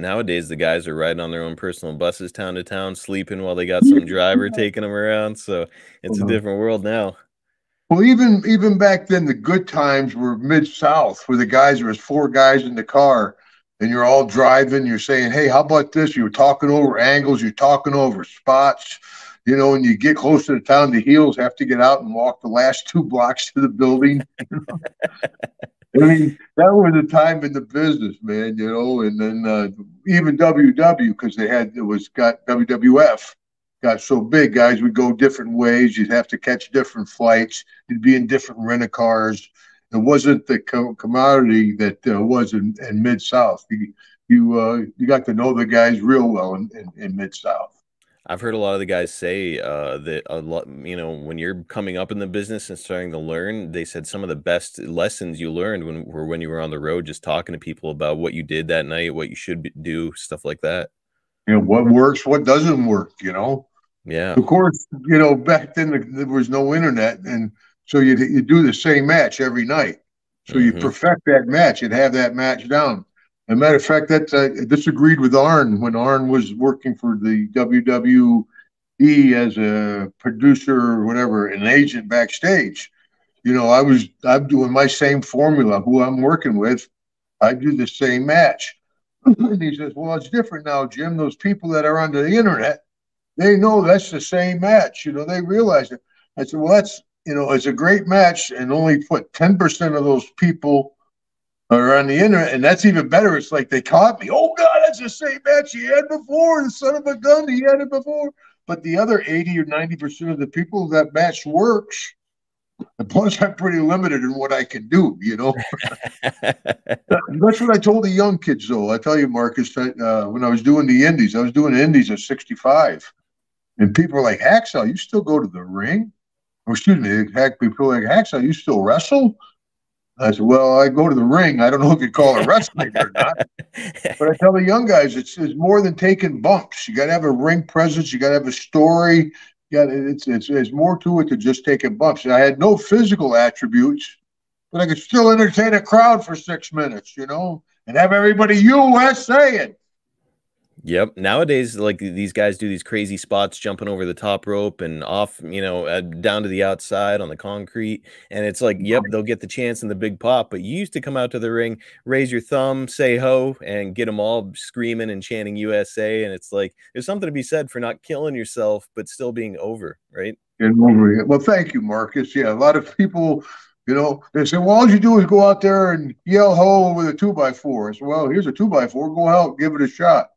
Nowadays, the guys are riding on their own personal buses town to town, sleeping while they got some driver taking them around. So it's a different world now. Well, even back then, the good times were mid-south, where the guys there was four guys in the car, and you're all driving. You're saying, "Hey, how about this?" You're talking over angles. You're talking over spots. You know, when you get close to the town, the heels have to get out and walk the last 2 blocks to the building. I mean, that was the time in the business, man. You know, and then even WW because it was got WWF got so big, guys would go different ways. You'd have to catch different flights. You'd be in different rent-a-cars. It wasn't the commodity that was in Mid-South. You got to know the guys real well in Mid-South. I've heard a lot of the guys say that a lot, when you're coming up in the business and starting to learn, they said some of the best lessons you learned when you were on the road, just talking to people about what you did that night, what you should do, stuff like that. You know, what works, what doesn't work, you know? Yeah. Of course, back then there was no internet, and so you do the same match every night. So you perfect that match and have that match down. As a matter of fact, that I disagreed with Arn when Arn was working for the WWE as a producer or whatever, an agent backstage. I'm doing my same formula. Who I'm working with, I do the same match. And he says, "Well, it's different now, Jim. Those people that are on the internet, they know that's the same match. They realize it." I said, "Well, it's a great match, and only put 10% of those people are on the internet, and that's even better. It's like they caught me. Oh God, that's the same match he had before. The son of a gun, he had it before. But the other 80 or 90% of the people, that match works. And plus, I'm pretty limited in what I can do. That's what I told the young kids, though. I tell you, Marcus, when I was doing the Indies, at 65. And people are like, "Hacksaw, you still go to the ring?" Or excuse me, people are like, "Hacksaw, you still wrestle?" I said, "Well, I go to the ring. I don't know if you call it wrestling or not." But I tell the young guys, it's more than taking bumps. You got to have a ring presence. You got to have a story. It's more to it than just taking bumps. And I had no physical attributes, but I could still entertain a crowd for 6 minutes, and have everybody USA. Yep. Nowadays, like these guys do these crazy spots, jumping over the top rope and off, down to the outside on the concrete. And it's like, yep, they'll get the chance in the big pop. But you used to come out to the ring, raise your thumb, say ho, and get them all screaming and chanting USA. And it's like, there's something to be said for not killing yourself, but still being over, right? Well, thank you, Marcus. Yeah, a lot of people, they say, "Well, all you do is go out there and yell ho with a 2x4. I said, "Well, here's a 2x4. Go out, give it a shot."